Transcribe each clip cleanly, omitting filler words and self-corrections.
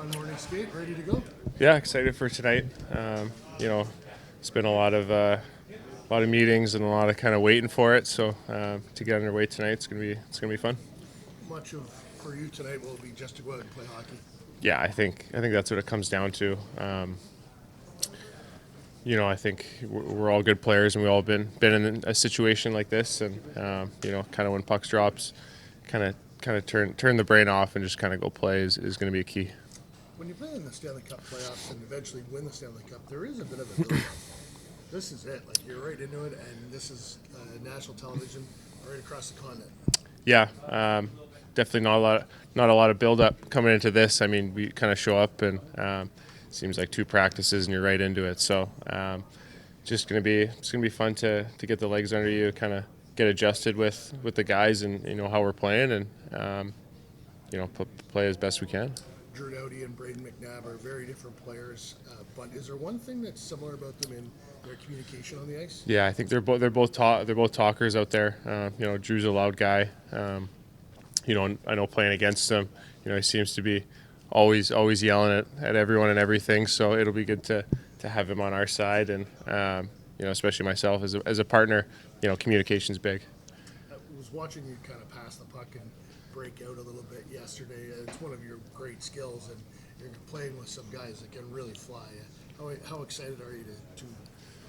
fun morning skate, ready to go? Yeah, excited for tonight. You know, it's been a lot of meetings and a lot of kind of waiting for it. So to get underway tonight, it's gonna be fun. Much of for you tonight will be just to go out and play hockey. Yeah, I think that's what it comes down to. I think we're all good players, and we all been in a situation like this, and kind of when pucks drops, kind of turn the brain off and just kind of go play is going to be a key. When you play in the Stanley Cup playoffs and eventually win the Stanley Cup, there is a bit of a build-up. This is it. Like you're right into it, and this is national television right across the continent. Yeah, definitely not a lot of build up coming into this. I mean, we kind of show up and seems like two practices and you're right into it. So it's gonna be fun to get the legs under you, kind of get adjusted with the guys and how we're playing and play as best we can. Drew Doughty and Braden McNabb are very different players, but is there one thing that's similar about them in their communication on the ice? Yeah, I think they're both talkers out there. Drew's a loud guy. And I know playing against him, he seems to be always yelling at everyone and everything. So it'll be good to have him on our side, and especially myself as a partner. Communication's big. I was watching you kind of pass the puck and break out a little bit yesterday. It's one of your great skills, and you're playing with some guys that can really fly. How excited are you to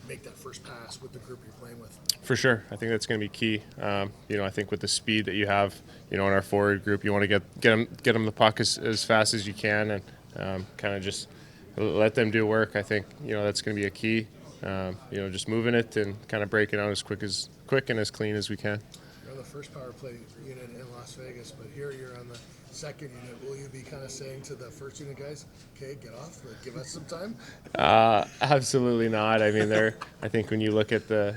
make that first pass with the group you're playing with? For sure, I think that's going to be key. I think with the speed that you have, in our forward group, you want to get them the puck as fast as you can, and kind of just let them do work. I think that's going to be a key. Just moving it and kind of breaking out as quick and as clean as we can. You're on the first power play unit in Las Vegas, but here you're on the second unit. Will you be kind of saying to the first unit guys, "Okay, get off, give us some time"? Absolutely not. I mean, I think when you look at the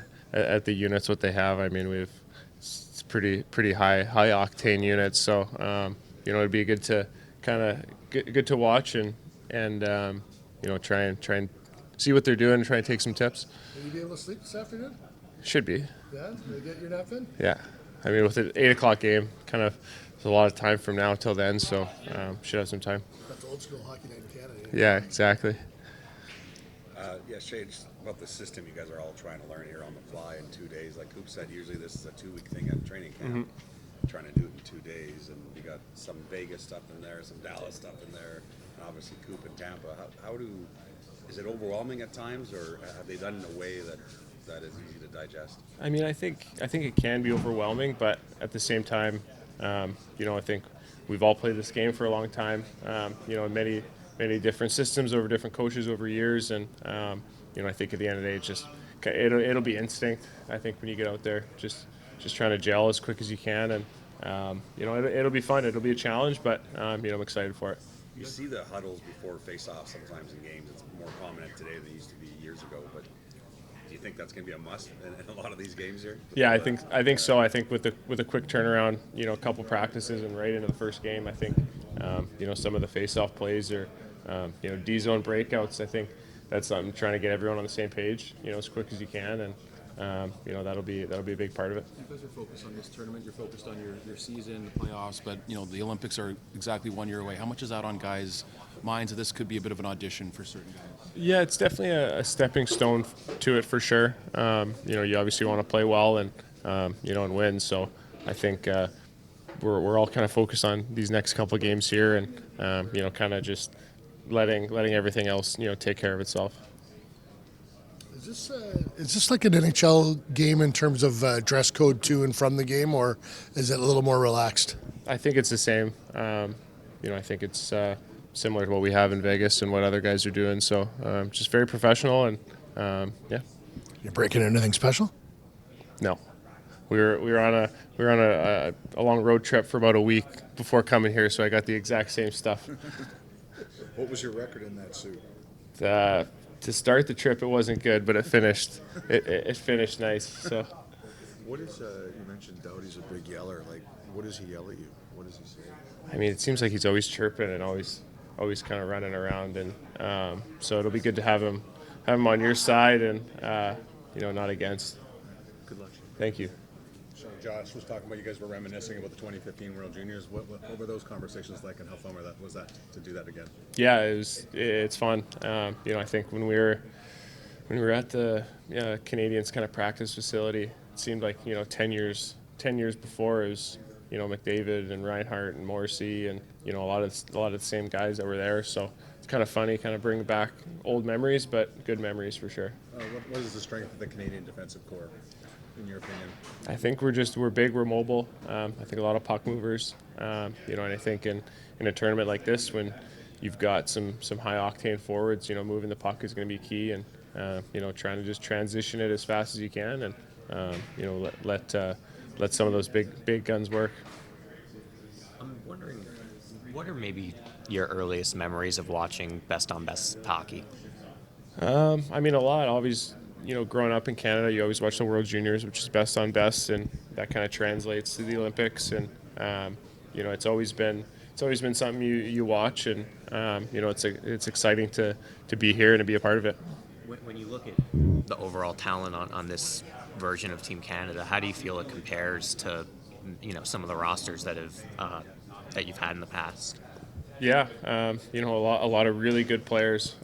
units, what they have, I mean, it's pretty high octane units. So it'd be good to good to watch and try and see what they're doing and try and take some tips. Will you be able to sleep this afternoon? Should be. Yeah, you'll get your nap in. Yeah, I mean, with an 8 o'clock game, kind of there's a lot of time from now till then, so should have some time. That's old school hockey night in Canada. Yeah, exactly. Shea, just about the system you guys are all trying to learn here on the fly in 2 days. Like Coop said, usually this is a 2-week thing at training camp. Mm-hmm. Trying to do it in 2 days, and you got some Vegas stuff in there, some Dallas stuff in there, and obviously Coop and Tampa. Is it overwhelming at times, or have they done it in a way that is easy to digest? I mean, I think it can be overwhelming, but at the same time, I think we've all played this game for a long time. In many different systems over different coaches over years, and I think at the end of the day, it's just it'll be instinct. I think when you get out there, just trying to gel as quick as you can, and it'll be fun. It'll be a challenge, but I'm excited for it. You see the huddles before face-off sometimes in games. It's more prominent today than it used to be years ago. But do you think that's going to be a must in a lot of these games here? Yeah, I think so. I think with a quick turnaround, a couple practices and right into the first game, I think some of the face-off plays or D-zone breakouts. I think that's something trying to get everyone on the same page, as quick as you can, and that'll be a big part of it. You guys are focused on this tournament. You're focused on your season, the playoffs, but the Olympics are exactly 1 year away. How much is that on guys' minds that this could be a bit of an audition for certain guys? Yeah, it's definitely a stepping stone to it for sure. You obviously want to play well and and win. So I think we're all kind of focused on these next couple of games here, and kind of just letting everything else take care of itself. Is this like an NHL game in terms of dress code to and from the game, or is it a little more relaxed? I think it's the same. I think it's similar to what we have in Vegas and what other guys are doing. So just very professional, and yeah. You're breaking anything special? No, we were on a long road trip for about a week before coming here, so I got the exact same stuff. What was your record in that suit? To start the trip, it wasn't good, but it finished. It finished nice. So. What is you mentioned Doughty's a big yeller. Like, what does he yell at you? What does he say? I mean, it seems like he's always chirping and always kind of running around, and so it'll be good to have him on your side and not against. Good luck. Thank you. Sean, Josh was talking about, you guys were reminiscing about the 2015 World Juniors. What were those conversations like, and how fun was that to do that again? Yeah, it's fun. I think when we were at the Canadians kind of practice facility, it seemed like 10 years before it was McDavid and Reinhart and Morrissey and a lot of the same guys that were there. So it's kind of funny, kind of bring back old memories, but good memories for sure. What is the strength of the Canadian defensive core, in your opinion? I think we're big, we're mobile. I think a lot of puck movers. And I think in a tournament like this, when you've got some high octane forwards, moving the puck is going to be key, and trying to just transition it as fast as you can, and let some of those big guns work. I'm wondering, what are maybe your earliest memories of watching best on best hockey? A lot. Always, growing up in Canada, you always watch the World Juniors, which is best on best, and that kind of translates to the Olympics. And it's always been something you watch, and it's exciting to be here and to be a part of it. When you look at the overall talent on this version of Team Canada, how do you feel it compares to some of the rosters that you've had in the past? Yeah, a lot of really good players.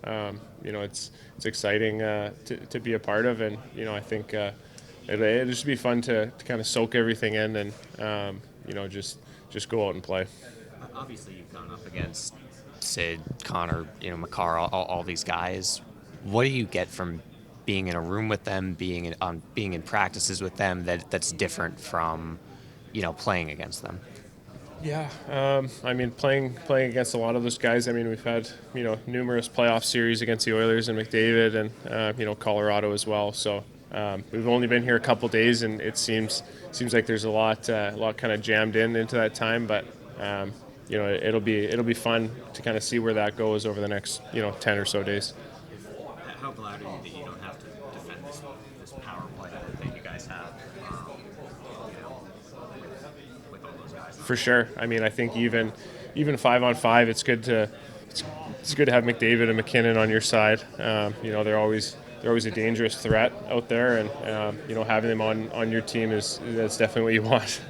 It's exciting to be a part of, and I think it'll just be fun to kind of soak everything in, and just go out and play. Obviously, you've gone up against Sid, Connor, Makar, all these guys. What do you get from being in a room with them, being in practices with them that's different from playing against them? Yeah, playing against a lot of those guys. We've had numerous playoff series against the Oilers and McDavid, and Colorado as well. So we've only been here a couple days, and it seems like there's a lot kind of jammed into that time. But it'll be fun to kind of see where that goes over the next 10 or so days. How glad are you that you don't have to defend this power play that you guys have? With all those guys. For sure. I think even 5-on-5, it's good to have McDavid and McKinnon on your side. They're always a dangerous threat out there, and having them on your team that's definitely what you want.